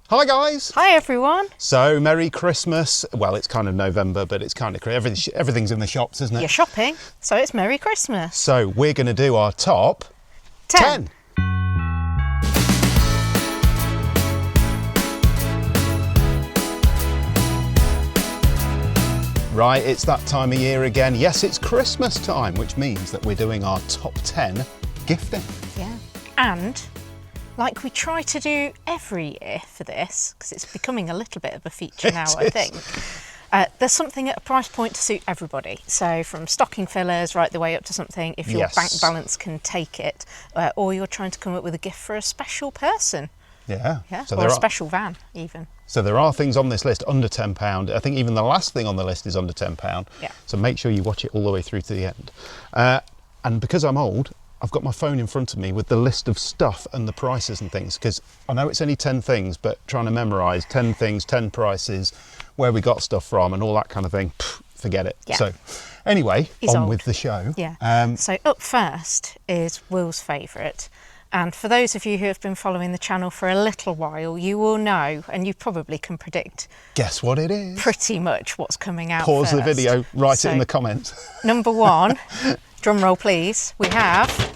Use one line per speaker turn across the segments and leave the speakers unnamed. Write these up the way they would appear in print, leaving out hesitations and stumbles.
Hi guys!
Hi everyone!
So, Merry Christmas. Well, it's kind of November, but it's kind of everything's in the shops, isn't it?
You're shopping, so it's Merry Christmas.
So, we're going to do our top 10. Right, it's that time of year again. Yes, it's Christmas time, which means that we're doing our top 10 gifting.
Yeah, and like we try to do every year for this, because it's becoming a little bit of a feature now, I think. There's something at a price point to suit everybody. So from stocking fillers right the way up to something, if your bank balance can take it, or you're trying to come up with a gift for a special person.
Yeah.
So or a special van, even. So
there are things on this list under £10. I think even the last thing on the list is under £10.
Yeah.
So make sure you watch it all the way through to the end. And because I'm old, I've got my phone in front of me with the list of stuff and the prices and things, because I know it's only 10 things, but trying to memorise 10 things, 10 prices, where we got stuff from and all that kind of thing, forget it.
Yeah.
So anyway,
He's
on
old.
with the show.
Yeah. So up first is Will's favourite. And for those of you who have been following the channel for a little while, you will know, and you probably can predict.
Guess what it is?
Pretty much what's coming out
Pause
first.
the video, write it in the comments.
Number one, drum roll please, we have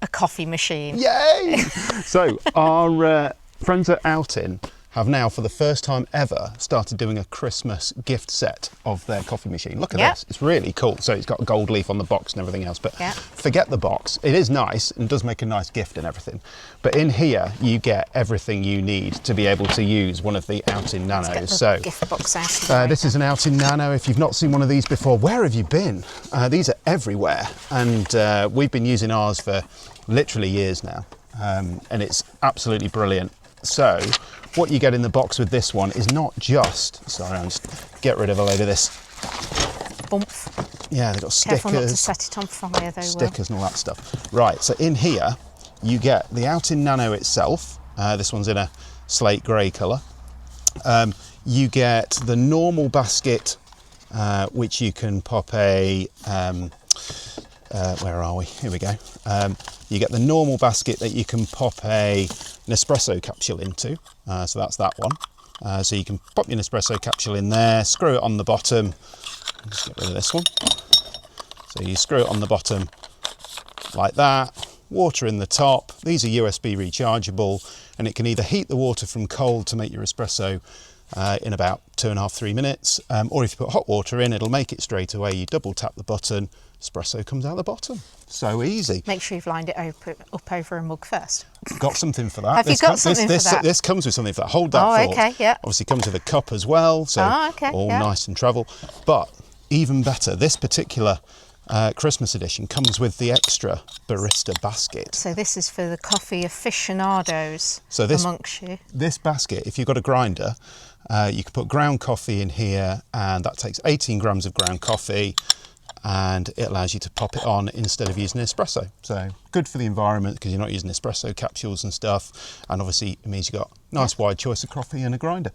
a coffee machine.
Yay! So our friends at Outin have now, for the first time ever, started doing a Christmas gift set of their coffee machine. Look at this, it's really cool. So it's got a gold leaf on the box and everything else, but forget the box. It is nice and does make a nice gift and everything. But in here, you get everything you need to be able to use one of the Outin Nanos.
Let's get the gift box out.
This is an Outin Nano. If you've not seen one of these before, where have you been? These are everywhere. And we've been using ours for literally years now. And it's absolutely brilliant. So what you get in the box with this one is not just, sorry, I'll just get rid of a load of this.
Bump.
Yeah, they've got stickers.
Careful not to set it on fire though,
stickers and all that stuff. Right, so in here you get the Outin Nano itself. This one's in a slate grey colour. You get the normal basket, which you can pop a, where are we? Here we go. You get the normal basket that you can pop an Espresso capsule into. So that's that one. So you can pop your Espresso capsule in there, screw it on the bottom. Just get rid of this one. So you screw it on the bottom like that. Water in the top. These are USB rechargeable, and it can either heat the water from cold to make your espresso in about 2.5–3 minutes, or if you put hot water in, it'll make it straight away. You double tap the button, espresso comes out the bottom. So easy.
Make sure you've lined it up over a mug first.
Got something for that.
Have you got something for that?
This comes with something for that. Hold that thought.
Okay, yeah.
Obviously comes with a cup as well, so all nice and travel. But even better, this particular Christmas edition comes with the extra barista basket.
So this is for the coffee aficionados amongst you.
This basket, if you've got a grinder, you can put ground coffee in here, and that takes 18 grams of ground coffee, and it allows you to pop it on instead of using espresso. So good for the environment because you're not using espresso capsules and stuff, and obviously it means you've got a nice wide choice of coffee and a grinder.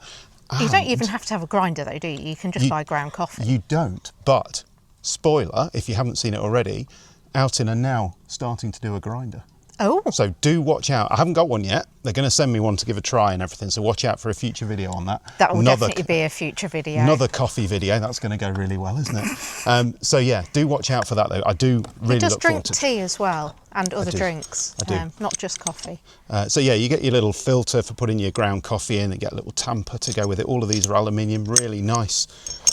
You don't even have to have a grinder though, do you? You can just buy ground coffee.
You don't, but spoiler, if you haven't seen it already, Outin are now starting to do a grinder.
Oh.
So do watch out. I haven't got one yet. They're going to send me one to give a try and everything, so watch out for a future video on that.
That will definitely be a future video.
Another coffee video. That's going to go really well, isn't it? So yeah, do watch out for that though. I do really look forward to it.
It does drink tea as well, and other drinks.
I do.
Not just coffee.
So yeah, you get your little filter for putting your ground coffee in, and get a little tamper to go with it. All of these are aluminium, really nice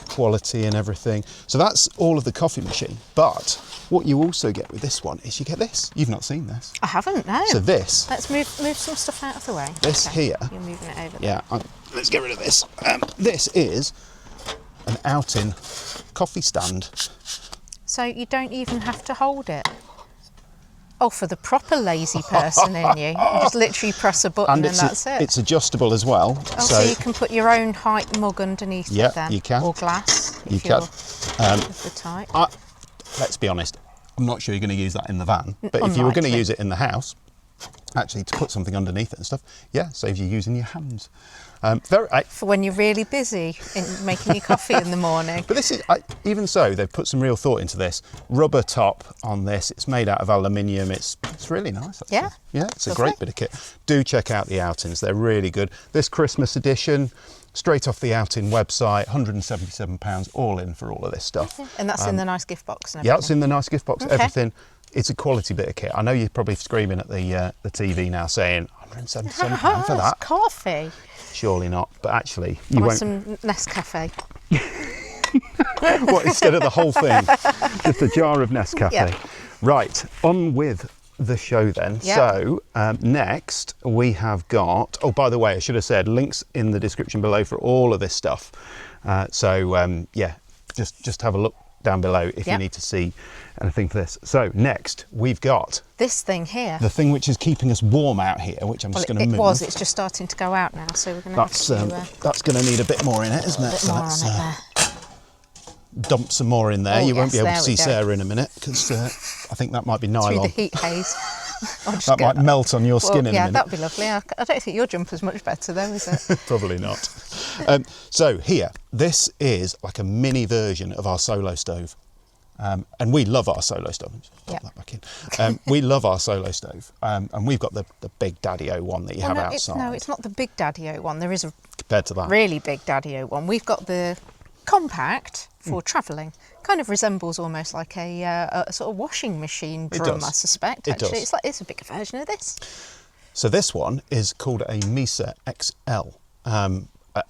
quality and everything. So that's all of the coffee machine. But what you also get with this one is you get this. You've not seen this.
I haven't, no.
So this.
Let's move some stuff out of the way.
This here.
You're moving it over there.
Yeah, let's get rid of this. This is an Outin coffee stand.
So you don't even have to hold it. Oh, for the proper lazy person in you. You just literally press a button and that's it.
It's adjustable as well.
Oh, so you can put your own height mug underneath it then?
You can.
Or glass.
You can.
The type.
Let's be honest, I'm not sure you're going to use that in the van, but if you were going to use it in the house, actually to put something underneath it and stuff. Yeah, saves you using your hands.
For when you're really busy in making your coffee in the morning.
But this is, even so, they've put some real thought into this. Rubber top on this. It's made out of aluminium. It's really nice, actually.
Yeah.
Yeah, it's
Lovely.
a great bit of kit. Do check out the Outins. They're really good. This Christmas edition, straight off the Outin website, £177 all in for all of this stuff.
And that's in the nice gift box and
Yeah,
everything.
it's in the nice gift box,
Okay.
everything. It's a quality bit of kit. I know you're probably screaming at the TV now saying, £177 for that.
It's coffee.
Surely not, but actually, you
Buy
won't.
some Nescafe.
What, instead of the whole thing? Just a jar of Nescafe.
Yep.
Right, on with the show then.
Yep.
So, next we have got, oh, by the way, I should have said, links in the description below for all of this stuff. Yeah, just have a look down below if you
Yep.
need to see anything for this. So, next we've got
This thing here.
the thing which is keeping us warm out here, which I'm
Well,
just going to
it
move.
was. It's just starting to go out now, so we're going to have
That's
to
going to need a bit more in it, isn't it?
bit
So
more on
let's,
it there.
dump some more in there.
Oh,
You won't be
yes,
able to
there
see
we go.
Sarah in a minute because I think that might be
Through the
nylon.
heat haze. I'll just
That
get
might melt on your skin in a
yeah,
minute.
that'd be lovely. I don't think your jumper's much better though, is it?
Probably not. So here, this is like a mini version of our solo stove. And we love our solo stove. Pop
Yep.
that back in. We love our solo stove. And we've got the big Daddy-O one that you have
no,
outside.
it's not the big Daddy-O one. There is a
Compared to that.
really big Daddy-O one. We've got the compact for travelling. Kind of resembles almost like a sort of washing machine drum,
does.
I suspect.
It
Actually,
does.
it's a bigger version of this.
So this one is called a Mesa XL.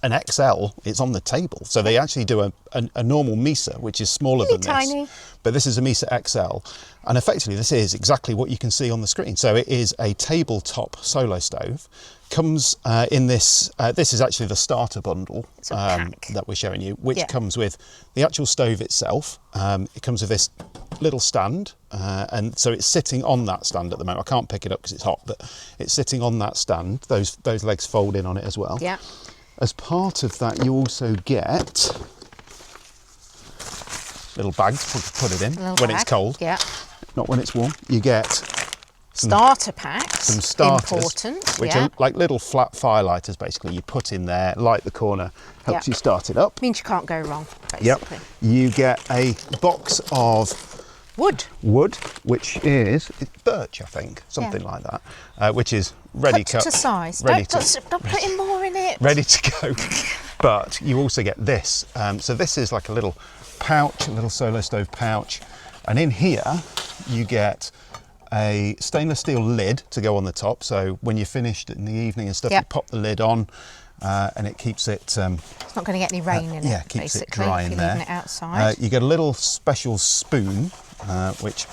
An XL, it's on the table. So they actually do a normal Mesa, which is smaller
Really
than
tiny.
this. But this is a Mesa XL. And effectively, this is exactly what you can see on the screen. So it is a tabletop solo stove. Comes in this, this is actually the starter bundle
It's a pack.
that we're showing you, which
Yeah.
comes with the actual stove itself. It comes with this little stand. And so it's sitting on that stand at the moment. I can't pick it up because it's hot, but it's sitting on that stand. Those legs fold in on it as well.
Yeah.
As part of that, you also get little bags to put it in
A little
when
bag.
it's cold,
Yeah.
not when it's warm. You get
Starter packs.
some starters,
Important.
which
yeah.
are like little flat firelighters, basically. You put in there, light the corner, helps
Yeah.
you start it up.
Means you can't go wrong,
Yep.
basically.
You get a box of
Wood.
wood, which is birch, I think, something like that, which is ready
Cut to
cut,
size.
ready
Don't put in more in it.
ready to go. But you also get this. So this is like a little pouch, a little solo stove pouch. And in here, you get a stainless steel lid to go on the top. So when you're finished in the evening and stuff,
Yep.
you pop the lid on and it keeps it,
It's not going to get any rain in it,
yeah, keeps
basically,
it dry
if
in
you're
there.
leaving it outside.
You get a little special spoon, which,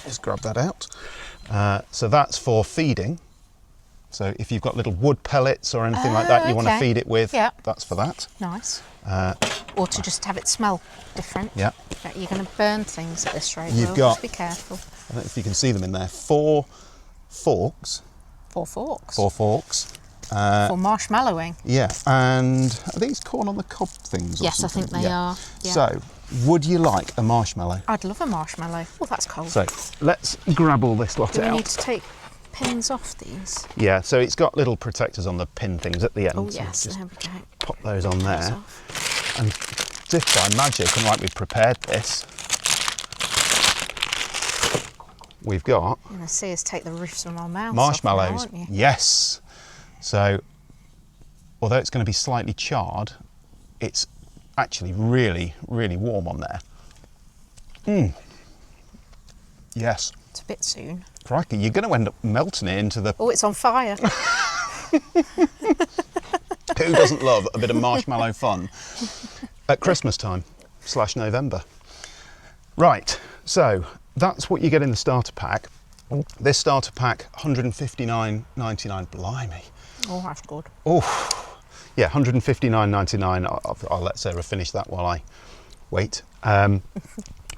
just grab that out. So that's for feeding. So if you've got little wood pellets or anything like that you want to
okay.
feed it with,
Yeah.
that's for that.
Nice. Or to just have it smell different.
Yeah.
But you're going to burn things at this rate.
You've
Will.
got-
Just be careful.
I don't know if you can see them in there. 4 forks.
4 forks.
4 forks.
For marshmallowing.
Yeah, and are these corn on the cob things? Or
Yes, I
something?
think they are. Yeah.
So, would you like a marshmallow?
I'd love a marshmallow. Oh, that's cold.
So, let's grab all this lot
Do we
out.
need to take pins off these?
Yeah, so it's got little protectors on the pin things at the end.
Oh,
so
yes,
just
there we go.
pop those on
Those
there.
off.
And as if by magic, and like we prepared this, we've got
You're going to see us take the roofs from our mouths
marshmallows.
off now, aren't you?
Yes. So, although it's going to be slightly charred, it's actually really, really warm on there. Yes.
It's a bit soon.
Crikey, you're going to end up melting it into the...
Oh, it's on fire.
Who doesn't love a bit of marshmallow fun at Christmas time / November? Right, so that's what you get in the starter pack. This starter pack, £159.99. Blimey.
Oh, that's good.
Oh, yeah, £159.99. I'll let Sarah finish that while I wait.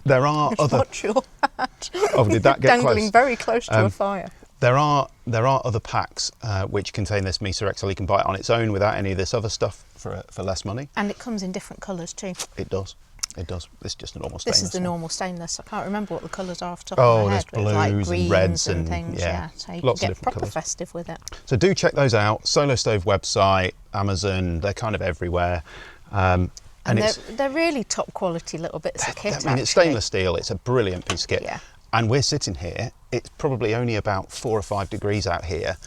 There are other...
Watch your hand.
Oh, did that get
Dangling
close?
very close to a fire.
There are other packs which contain this Mesa XL. You can buy it on its own without any of this other stuff for less money.
And it comes in different colours too.
It does. It does. It's just a normal stainless.
This is the
one.
normal stainless. I can't remember what the colours are off the top
Oh,
of my
there's
head. But it's like
blues
greens
and reds and
things.
yeah,
So you
lots
can
of
get
different
proper
colours.
festive with it.
So do check those out. Solar Stove website, Amazon. They're kind of everywhere. And
they're really top quality little bits of kit.
I mean, it's stainless steel. It's a brilliant piece of kit.
Yeah.
And we're sitting here. It's probably only about 4 or 5 degrees out here.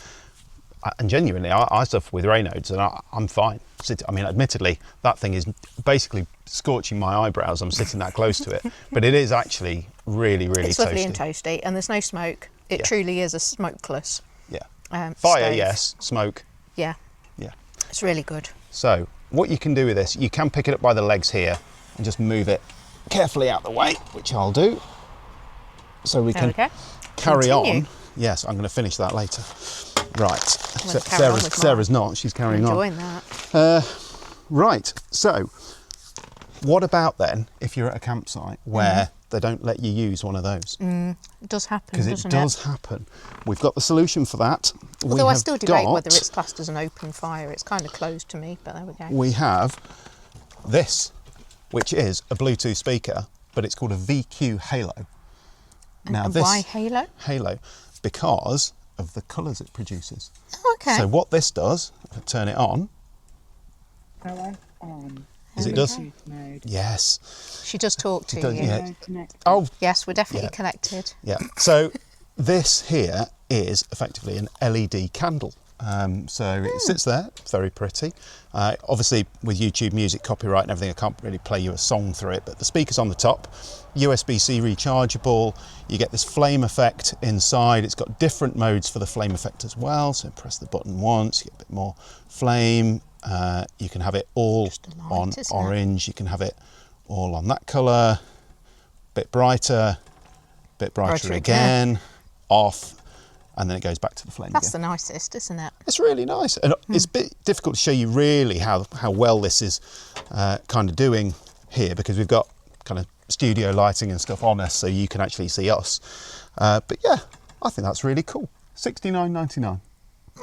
And genuinely, I suffer with Raynaud's and I'm fine. I mean, admittedly, that thing is basically scorching my eyebrows. I'm sitting that close to it. But it is actually really, really
It's
toasty.
lovely and toasty, and there's no smoke. It
Yeah.
truly is a smokeless.
Yeah. Fire,
stove.
yes. Smoke,
Yeah.
yeah.
It's really good.
So what you can do with this, you can pick it up by the legs here and just move it carefully out the way, which I'll do. So we
There
can
we go.
carry
Continue.
on. Yes, I'm going to finish that later. Right.
gonna
Except
carry on with
Sarah's not. She's carrying on.
Enjoying that.
Right. So what about then if you're at a campsite where they don't let you use one of those?
It does happen,
Because
doesn't
it does happen. We've got the solution for that.
Although I still debate whether it's classed as an open fire. It's kind of closed to me, but there we go.
We have this, which is a Bluetooth speaker, but it's called a VQ Halo.
And why Halo?
Halo, because of the colours it produces.
Oh, okay.
So what this does, if I turn it on,
Power on.
is it does.
Bluetooth mode.
Yes.
She does talk to
does,
you.
yeah.
Mode connected.
Oh,
Yes, we're definitely
Yeah.
connected.
yeah. So this here is effectively an LED candle. So it sits there, very pretty. Obviously, with YouTube music copyright and everything, I can't really play you a song through it, but the speaker's on the top, USB-C rechargeable. You get this flame effect inside. It's got different modes for the flame effect as well. So press the button once, you get a bit more flame. You can have it all
Just a light,
on
isn't it?
orange. You can have it all on that colour, bit brighter
Brighter
again, off. And then it goes back to the flame
That's
again.
the nicest, isn't it?
It's really nice. And it's a bit difficult to show you really how well this is kind of doing here, because we've got kind of studio lighting and stuff on us so you can actually see us. But yeah, I think that's really cool. $69.99,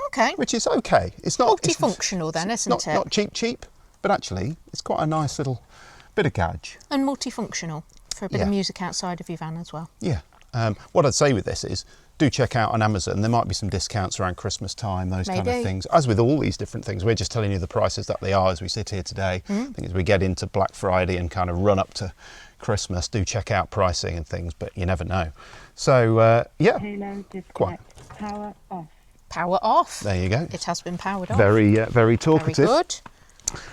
Okay.
which is okay. It's not
Multifunctional then, isn't
not,
it?
Not cheap, but actually it's quite a nice little bit of gadge.
And multifunctional for a bit of
Yeah.
music outside of your van as well.
Yeah. What I'd say with this is, do check out on Amazon. There might be some discounts around Christmas time, those kind of
Maybe.
things. As with all these different things, we're just telling you the prices that they are as we sit here today. I think as we get into Black Friday and kind of run up to Christmas, do check out pricing and things, but you never know. So, yeah,
Halo
Quite.
disconnect. Power off.
Power off.
there you go.
It has been powered off.
Very
Very
talkative.
good.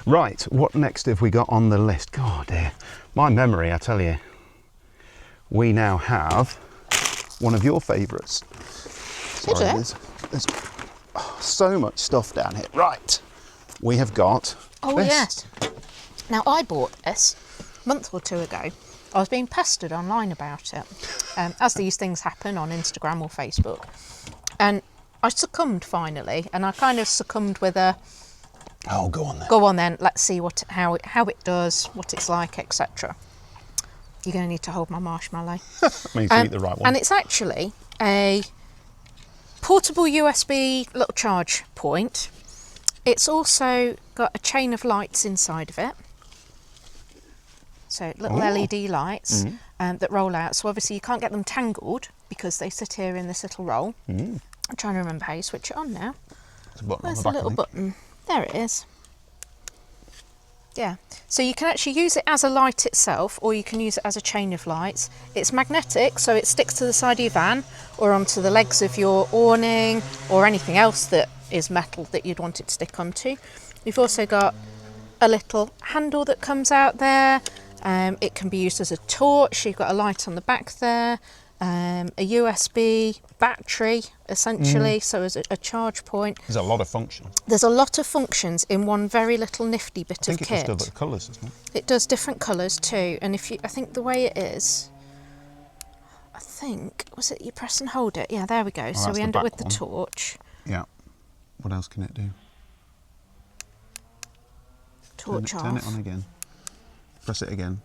Right, what next have we got on the list? God dear, my memory, I tell you. We now have one of your favourites.
Is it?
There's so much stuff down here. Right, we have got
Oh,
this.
yes. Now, I bought this a month or two ago. I was being pestered online about it, as these things happen on Instagram or Facebook. And I succumbed finally, and I kind of succumbed with a,
Oh, go on then.
go on then, let's see how it does, what it's like, etc. You're going to need to hold my marshmallow.
I mean, to eat the right one.
And it's actually a portable USB little charge point. It's also got a chain of lights inside of it. So little
Oh.
LED lights that roll out. So obviously you can't get them tangled because they sit here in this little roll. I'm trying to remember how you switch it on now.
There's a button
Where's
on
the
the back,
little
I think.
button? There it is. Yeah, so you can actually use it as a light itself, or you can use it as a chain of lights. It's magnetic, so it sticks to the side of your van or onto the legs of your awning or anything else that is metal that you'd want it to stick onto. You've also got a little handle that comes out there. It can be used as a torch. You've got a light on the back there, a USB battery essentially, so as a charge point.
There's a lot of functions.
There's a lot of functions in one very little nifty bit
I think
of
it does
kit.
different colours, doesn't it?
It does different colours too, and I think the way it is, I think, was it you press and hold it? Yeah, there we go. So
that's
we
the
end up
back
with the
one.
torch.
Yeah. What else can it do?
Torch
turn it
off.
on again. Press it again.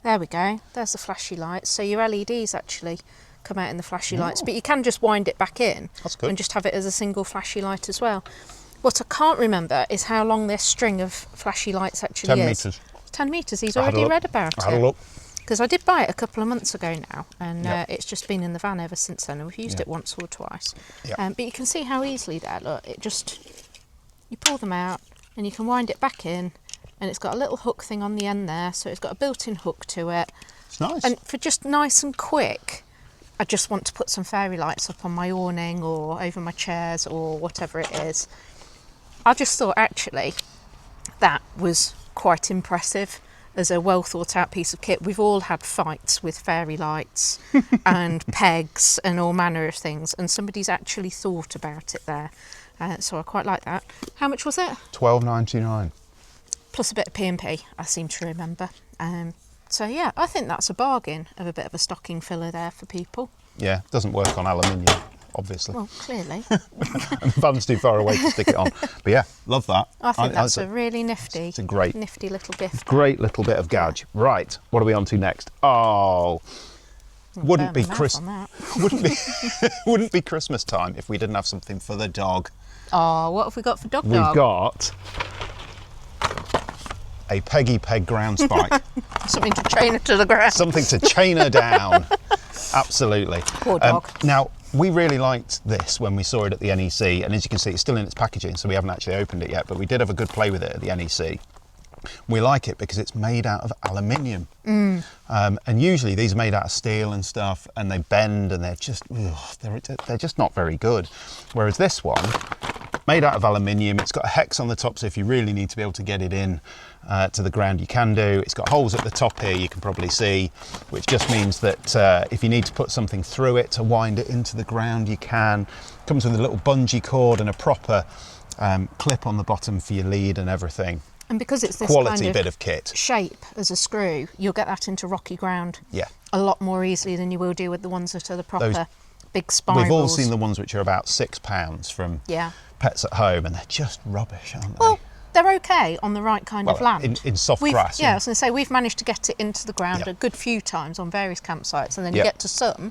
There we go. There's the flashy lights. So your LEDs actually come out in the flashy lights, but you can just wind it back in
That's good.
and just have it as a single flashy light as well. What I can't remember is how long this string of flashy lights actually
10
is.
metres.
10 metres. He's
I had a
already
look.
read about
I had a
it.
look.
Because I did buy it a couple of months ago now, and
Yep.
it's just been in the van ever since then, and we've used
Yep.
it once or twice.
Yep.
But you can see how easily there, look, it just, you pull them out, and you can wind it back in, and it's got a little hook thing on the end there, so it's got a built-in hook to it.
It's nice.
And for just nice and quick, I just want to put some fairy lights up on my awning or over my chairs or whatever it is. I just thought actually that was quite impressive as a well thought out piece of kit. We've all had fights with fairy lights and pegs and all manner of things, and somebody's actually thought about it there. So I quite like that. How much was it?
$12.99.
Plus a bit of P&P, I seem to remember. So yeah, I think that's a bargain of a bit of a stocking filler there for people.
Yeah, doesn't work on aluminium, obviously.
Well, clearly.
And the van's too far away to stick it on. But yeah, love that.
I think that's a really nifty,
it's a great,
nifty little gift.
great little bit of gadge. Right, what are we on to next? Oh, wouldn't be wouldn't be Christmas time if we didn't have something for the dog.
Oh, what have we got for dog?
We've got a PeggyPeg ground spike.
Something to chain her to the ground.
Something to chain her down. Absolutely.
Poor dog.
Now, we really liked this when we saw it at the NEC, and as you can see, it's still in its packaging, so we haven't actually opened it yet, but we did have a good play with it at the NEC. We like it because it's made out of aluminium. And usually these are made out of steel and stuff, and they bend, and they're just not very good. Whereas this one, made out of aluminium, it's got a hex on the top, so if you really need to be able to get it in to the ground, you can do. It's got holes at the top here, you can probably see, which just means that if you need to put something through it to wind it into the ground, you can. Comes with a little bungee cord and a proper clip on the bottom for your lead and everything.
And because it's this
Quality
kind
bit
of
of kit.
shape as a screw, you'll get that into rocky ground
Yeah.
a lot more easily than you will do with the ones that are the proper big spirals.
We've all seen the ones which are about £6 from Pets at Home, and they're just rubbish, aren't they?
Well, they're okay on the right kind of land.
In soft grass.
Yeah, I was going to say, we've managed to get it into the ground
Yep.
a good few times on various campsites, and then you
Yep.
get to some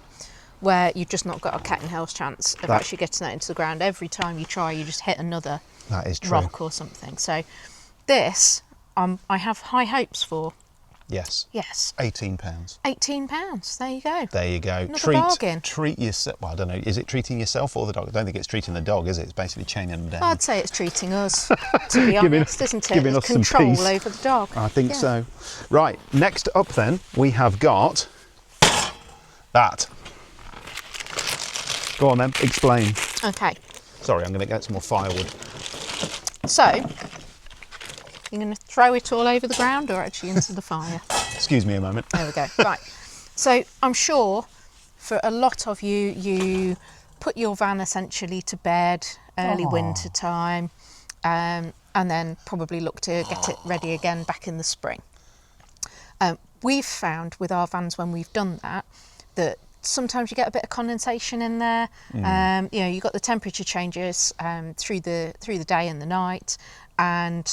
where you've just not got a cat in hell's chance of actually getting that into the ground. Every time you try, you just hit another
That is true.
rock or something. So this, I have high hopes for.
Yes.
Yes.
£18.
£18. There you go.
There you go.
Another bargain.
Treat yourself. Well, I don't know. Is it treating yourself or the dog? I don't think it's treating the dog, is it? It's basically chaining them down.
I'd say it's treating us, to be honest, isn't it?
Giving
It's
us some
control
peace.
over the dog.
I think
Yeah.
so. Right. Next up, then, we have got that. Go on, then. Explain.
Okay.
Sorry, I'm going to get some more firewood.
So, you're going to throw it all over the ground or actually into the fire?
Excuse me a moment.
There we go. Right. So I'm sure for a lot of you, you put your van essentially to bed early winter time, and then probably look to get it ready again back in the spring. We've found with our vans when we've done that sometimes you get a bit of condensation in there. You know, you've got the temperature changes through the day and the night, and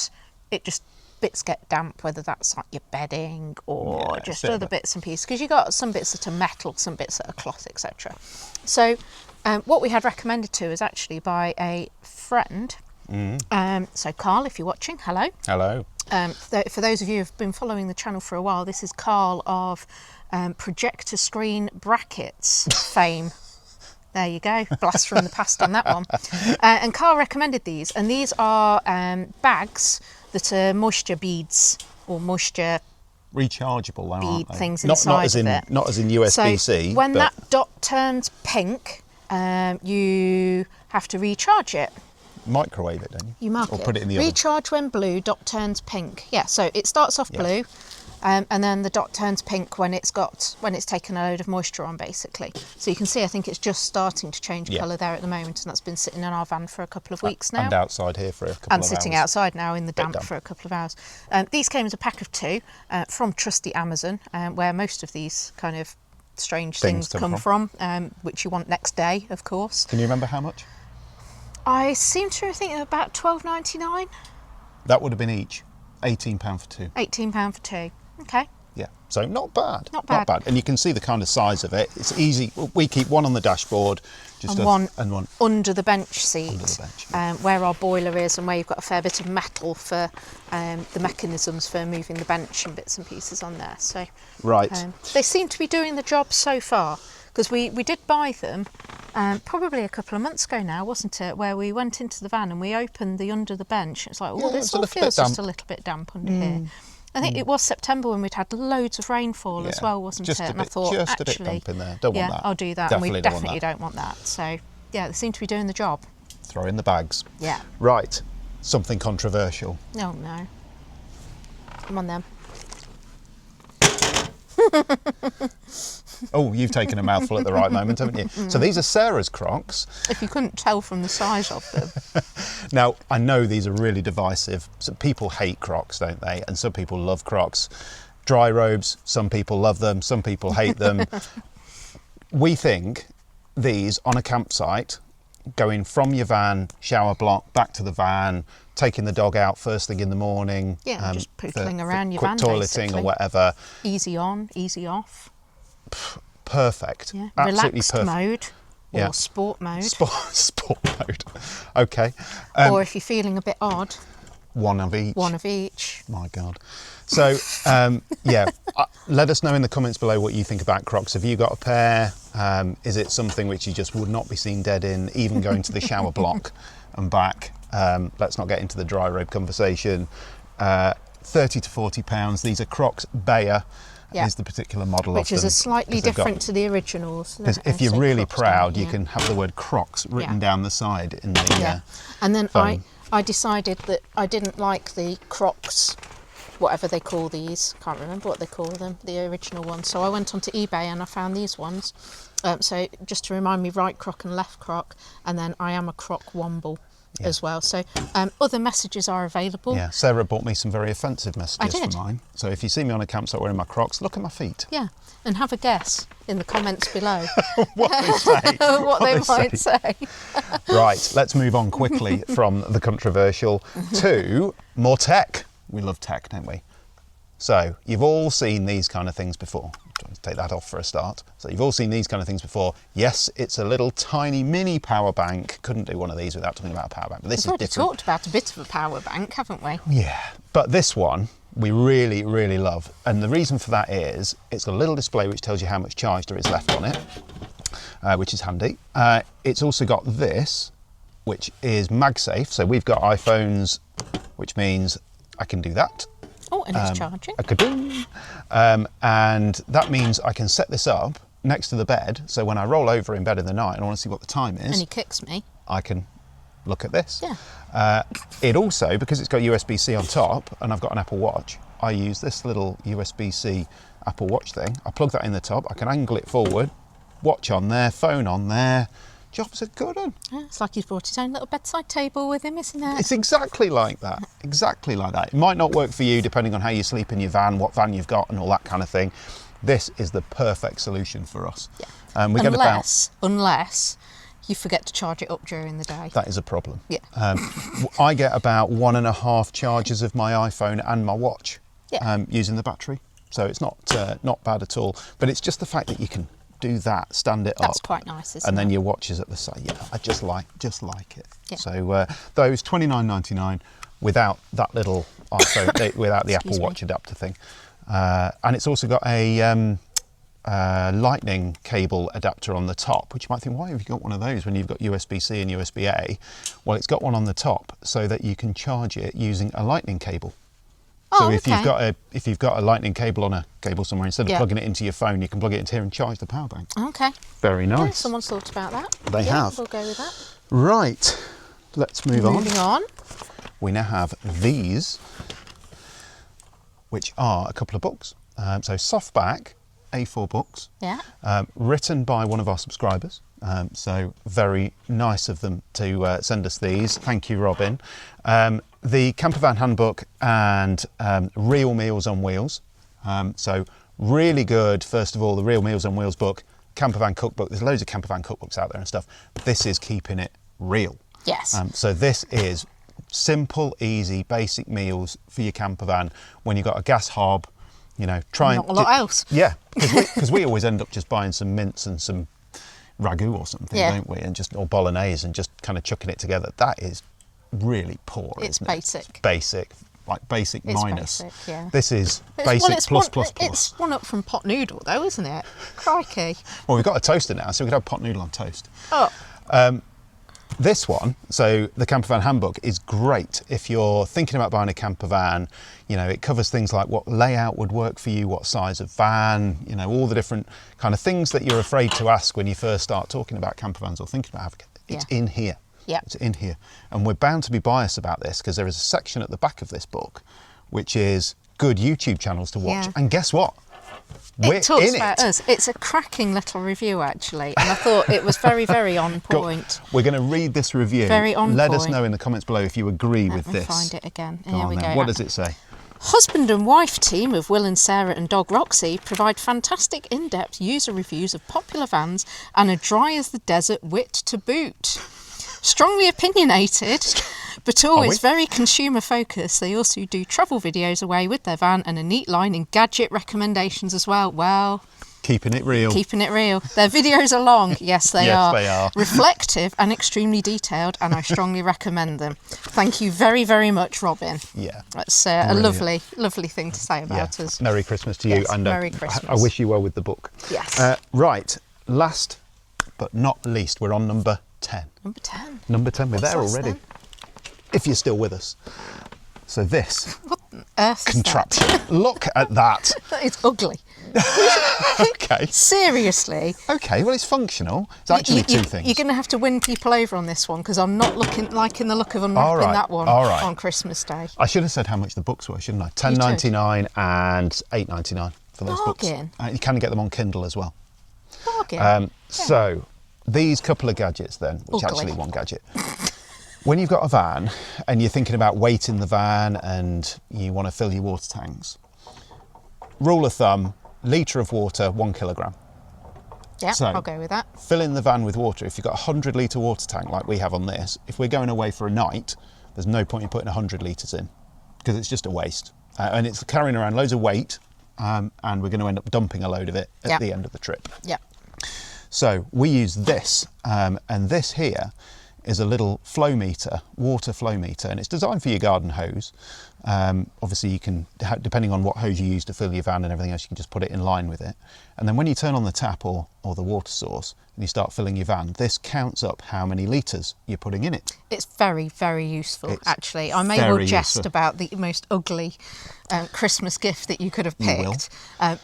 it just bits get damp, whether that's like your bedding or just other bits and pieces, because you've got some bits that are metal, some bits that are cloth, etc. So what we had recommended to is actually by a friend. So Carl, if you're watching, hello.
Hello.
For those of you who've been following the channel for a while, this is Carl of projector screen brackets fame. There you go, blast from the past on that one. And Carl recommended these, and these are bags that are moisture beads or moisture
Rechargeable, though, aren't
bead
they?
things
not
inside
as in,
of it.
Not as in USB-C.
So when
but
that dot turns pink, you have to recharge it.
microwave it, don't you?
You mark
or
it.
put it in the oven.
Recharge when blue, dot turns pink. Yeah, so it starts off blue, and then the dot turns pink when it's taken a load of moisture on, basically. So you can see, I think it's just starting to change colour there at the moment, and that's been sitting in our van for a couple of weeks now.
And outside here for a couple of
And
hours.
sitting outside now in the damp
damp.
for a couple of hours. These came as a pack of 2 from trusty Amazon, where most of these kind of strange things come from, which you want next day, of course.
Can you remember how much?
I seem to think about $12.99.
That would have been each. £18 for 2.
£18 for 2. Okay.
Yeah. So not bad.
Not bad.
And you can see the kind of size of it. It's easy. We keep one on the dashboard,
and one
one
under the bench seat,
under the bench.
where our boiler is and where you've got a fair bit of metal for the mechanisms for moving the bench and bits and pieces on there. So
Right.
they seem to be doing the job so far, because we did buy them probably a couple of months ago now, wasn't it, where we went into the van and we opened the under the bench. It's like, oh,
Yeah,
this
it's a
all
little bit
feels just
damp.
a little bit damp under here. I think it was September when we'd had loads of rainfall as well, wasn't
just
it?
A
And
bit,
I thought,
just
actually,
a bit damp in there. Don't
yeah,
want that.
I'll do that.
Definitely
And we
don't want
definitely
that.
don't want that. So, yeah, they seem to be doing the job.
Throw in the bags.
Yeah.
Right. Something controversial.
Oh, no. Come on, then.
Oh, you've taken a mouthful at the right moment, haven't you? So these are Sarah's Crocs.
If you couldn't tell from the size of them.
Now, I know these are really divisive. Some people hate Crocs, don't they? And some people love Crocs. Dry robes, some people love them, some people hate them. We think these on a campsite, going from your van, shower block, back to the van, taking the dog out first thing in the morning.
Yeah, just pootling
for
around your
quick
van,
toileting
basically.
or whatever.
Easy on, easy off.
Perfect.
Yeah.
Absolutely
Relaxed
perfect.
mode or
Yeah.
sport mode.
Sport mode. Okay.
Or if you're feeling a bit odd,
One of each.
one of each.
My God. So, yeah, let us know in the comments below what you think about Crocs. Have you got a pair? Is it something which you just would not be seen dead in, even going to the shower block and back? Let's not get into the dry robe conversation. 30 to 40 pounds. These are Crocs Baya.
Yeah.
Is the particular model
Which
of
is
them,
a slightly
'cause they've got-
different to the originals.
Because if you're really proud, you can have the word Crocs written
Yeah.
down the side in the
Yeah. And then
phone.
I decided that I didn't like the Crocs, whatever they call these. Can't remember what they call them, the original ones. So I went onto eBay and I found these ones. So just to remind me, right Croc and left Croc, and then I am a Croc Womble as well. So other messages are available.
Yeah, Sarah bought me some very offensive messages
I did.
for mine. So if you see me on a campsite wearing my Crocs, look at my feet.
Yeah, and have a guess in the comments below
What they say.
what they might say.
Right, let's move on quickly from the controversial to more tech. We love tech, don't we? So you've all seen these kind of things before. I'm trying to take that off for a start. So you've all seen these kind of things before. Yes, it's a little tiny mini power bank. Couldn't do one of these without talking about a power bank. But this
We've
is
already
different.
talked about a bit of a power bank, haven't we?
Yeah, but this one we really, really love. And the reason for that is it's got a little display which tells you how much charge there is left on it, which is handy. It's also got this, which is MagSafe. So we've got iPhones, which means I can do that.
Oh, and it's charging.
A kaboom. And that means I can set this up next to the bed. So when I roll over in bed in the night and I want to see what the time
And
is,
he kicks me.
I can look at this.
Yeah.
It also, because it's got USB-C on top and I've got an Apple Watch, I use this little USB-C Apple Watch thing. I plug that in the top, I can angle it forward, watch on there, phone on there. Job's a good one.
Yeah, it's like he's brought his own little bedside table with him, isn't it?
It's exactly like that. Exactly like that. It might not work for you depending on how you sleep in your van, what van you've got and all that kind of thing. This is the perfect solution for us.
Yeah.
We get about...
Unless you forget to charge it up during the day.
That is a problem.
Yeah.
I get about 1.5 charges of my iPhone and my watch using the battery. So it's not bad at all. But it's just the fact that you can do that, stand it up.
That's quite nice, isn't
and then
it?
your watch is at the side. Yeah, I just like it.
Yeah.
So those $29.99 without that little iPhone, without the Apple
Excuse me.
Watch adapter thing. And it's also got a lightning cable adapter on the top, which you might think, why have you got one of those when you've got USB-C and USB-A? Well, it's got one on the top so that you can charge it using a lightning cable. So
Oh,
if
okay.
you've got a lightning cable on a cable somewhere, instead of
Yeah.
plugging it into your phone, you can plug it into here and charge the power bank.
Okay.
Very
Yeah,
nice.
someone's thought about that.
They
Yeah,
have.
We'll go with that.
Right, let's move on.
Moving on.
We now have these, which are a couple of books. So softback A4 books,
Yeah.
written by one of our subscribers. So very nice of them to send us these. Thank you, Robin. The Campervan Handbook and Real Meals on Wheels. So really good, first of all, the Real Meals on Wheels book, Campervan Cookbook. There's loads of Campervan cookbooks out there and stuff. This is keeping it real.
Yes.
So this is simple, easy, basic meals for your campervan when you've got a gas hob, try
Not a lot else.
Yeah, because we always end up just buying some mince and some ragu or something, don't we? And or bolognese and just kind of chucking it together. That is really poor,
It's
isn't
basic.
it? It's basic. Like basic
It's
minus.
basic, yeah.
This is basic plus.
It's one up from pot noodle, though, isn't it? Crikey.
Well, we've got a toaster now, so we could have pot noodle on toast.
Oh.
This one, so the Campervan Handbook, is great if you're thinking about buying a camper van. It covers things like what layout would work for you, what size of van, all the different kind of things that you're afraid to ask when you first start talking about camper vans or thinking about having. It's in here.
Yeah.
It's in here. And we're bound to be biased about this because there is a section at the back of this book which is good YouTube channels to watch.
Yeah.
And guess what? We're
It talks
in
about
it.
us. It's a cracking little review, actually, and I thought it was very, very on point.
We're going to read this review.
Very on
Let
point.
us know in the comments below if you agree with
Let me
this.
find it again.
Go
Here
on
we
then.
go.
What does it say?
Husband and wife team of Will and Sarah and dog Roxy provide fantastic in-depth user reviews of popular vans and a dry as the desert wit to boot. Strongly opinionated, but always very consumer focused, they also do travel videos away with their van and a neat line in gadget recommendations as well. Well,
Keeping it real.
keeping it real. Their videos are long, yes they
Yes,
are.
they are.
Reflective and extremely detailed, and I strongly recommend them. Thank you very, very much, Robin.
Yeah.
That's a
Brilliant.
lovely thing to say about us.
Merry Christmas to you.
Yes,
and
Merry
I
Christmas.
wish you well with the book.
Yes.
Right. Last but not least, we're on number 10.
Number 10.
Number 10, we're
What's
there
this
already.
then?
If you're still with us. So this
What on earth is
contraption. Look at that.
that? It's ugly.
Okay.
Seriously.
Okay, well, it's functional. It's actually two things.
You're going to have to win people over on this one because I'm not liking the look of
All
unwrapping
right,
that one
all right.
on Christmas Day.
I should have said how much the books were, shouldn't I?
You did.
$10.99 and $8.99 for those
Bargain.
books. You can get them on Kindle as well.
Bargain.
So these couple of gadgets then, which
Ugly.
actually one gadget. When you've got a van and you're thinking about weight in the van and you want to fill your water tanks, rule of thumb, litre of water, 1 kilogram.
Yeah,
so-
I'll go with that.
Fill in the van with water. If you've got a 100 litre water tank like we have on this, if we're going away for a night, there's no point in putting 100 litres in because it's just a waste. And it's carrying around loads of weight and we're going to end up dumping a load of it at
Yeah.
the end of the trip.
Yeah.
So we use this, and this here is a little flow meter, water flow meter, and it's designed for your garden hose. Obviously you can, depending on what hose you use to fill your van and everything else, you can just put it in line with it. And then when you turn on the tap or the water source and you start filling your van, this counts up how many litres you're putting in it.
It's very, very useful,
It's
actually. I may well
very
jest
useful.
about the most ugly Christmas gift that you could have
You will.
picked,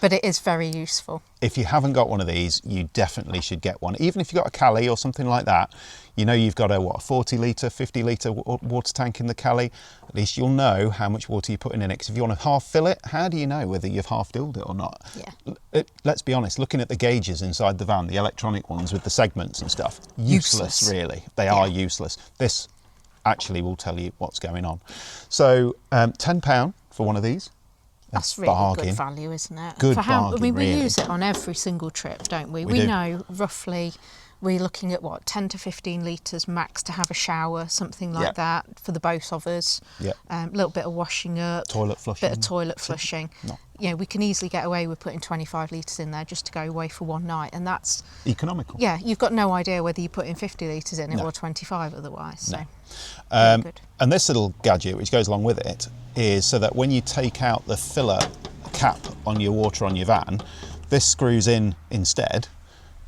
but it is very useful.
If you haven't got one of these, you definitely should get one. Even if you've got a Cali or something like that, you know you've got a 40 litre, 50 litre water tank in the Cali, at least you'll know how much water you're putting in it. Because if you want to half fill it, how do you know whether you've half filled it or not?
Yeah.
Let's be honest, looking at the gauges inside the van, the electronic ones with the segments and stuff, useless. Really. They are useless. This actually will tell you what's going on. So £10 for one of these.
That's really
bargain.
good value, isn't it?
Good
I mean, we
bargain, really.
use it on every single trip, don't we?
We
We
do.
know roughly we're looking at what, 10 to 15 litres max to have a shower, something like
Yeah.
that for the both of us.
Yeah.
A little bit of washing up,
Toilet flushing.
bit of toilet flushing.
No.
You know, we can easily get away with putting 25 litres in there just to go away for one night, and that's
Economical.
yeah. You've got no idea whether you put in 50 litres in it
No.
or 25 otherwise. So
No.
very good.
And this little gadget, which goes along with it, is so that when you take out the filler cap on your water on your van, this screws in instead.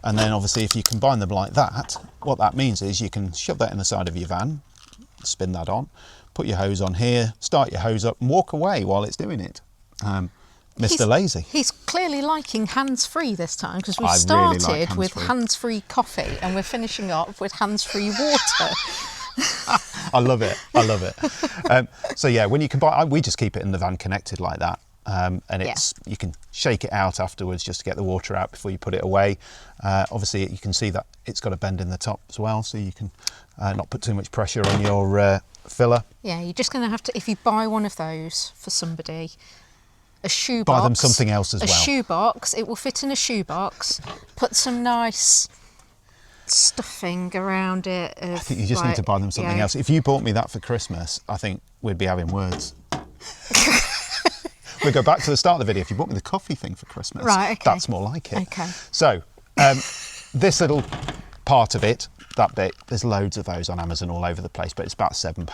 And then obviously if you combine them like that, what that means is you can shove that in the side of your van, spin that on, put your hose on here, start your hose up and walk away while it's doing it. Mr. Lazy.
He's clearly liking hands-free this time because we've
I really
started
like
with
hands-free.
hands-free coffee and we're finishing up with hands-free water.
I love it. I love it. So yeah, when you combine, we just keep it in the van connected like that. And it's you can shake it out afterwards just to get the water out before you put it away. Obviously, you can see that it's got a bend in the top as well, so you can not put too much pressure on your filler.
Yeah, you're just going to have to, if you buy one of those for somebody, a shoebox.
Buy them something else as
a
well.
shoebox. It will fit in a shoebox. Put some nice stuffing around it.
I think you just need to buy them something else. If you bought me that for Christmas, I think we'd be having words. we go back to the start of the video. If you bought me the coffee thing for Christmas,
Right, okay.
that's more like it.
Okay.
So, this little part of it, that bit, there's loads of those on Amazon all over the place, but it's about £7.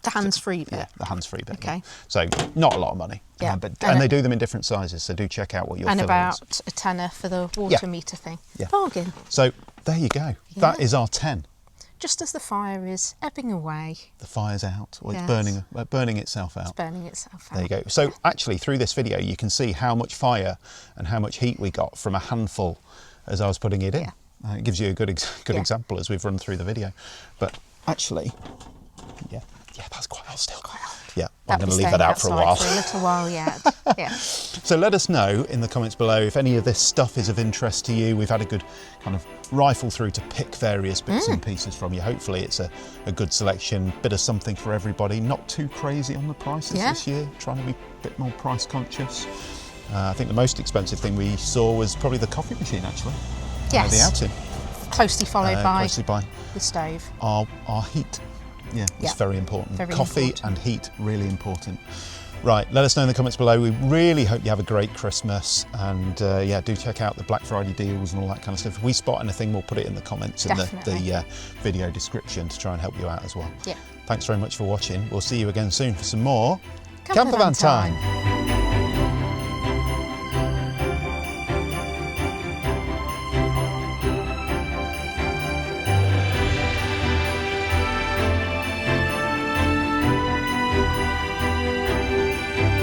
The hands-free bit.
Yeah, the hands-free bit.
Okay.
Yeah. So not a lot of money.
Yeah.
And they do them in different sizes, so do check out what your
And
filler
about
is.
a tenner for the water
Yeah.
meter thing.
Yeah.
Bargain.
So there you go. That
Yeah.
is our 10.
Just as the fire is ebbing away,
The fire's out, or it's
Yes.
burning itself out.
it's burning itself out.
There you go. So actually, through this video, you can see how much fire and how much heat we got from a handful as I was putting it in.
Yeah.
It gives you a good
Yeah.
example as we've run through the video. But actually, yeah, that's quite hot still. Yeah, I'm going to leave that out for a while.
For a little while yet. Yeah.
So let us know in the comments below if any of this stuff is of interest to you. We've had a good kind of rifle through to pick various bits and pieces from you. Hopefully it's a good selection, bit of something for everybody. Not too crazy on the prices
Yeah.
this year, trying to be a bit more price conscious. I think the most expensive thing we saw was probably the coffee machine actually.
Yes.
The Outin.
Closely followed by
Closely by
the stove.
our heat. Yeah, it's
Yeah.
very important.
Very
Coffee
important.
and heat, really important. Right, let us know in the comments below. We really hope you have a great Christmas, and yeah, do check out the Black Friday deals and all that kind of stuff. If we spot anything, we'll put it in the comments in the
Definitely.
video description to try and help you out as well.
Yeah.
Thanks very much for watching. We'll see you again soon for some more
Campervan time.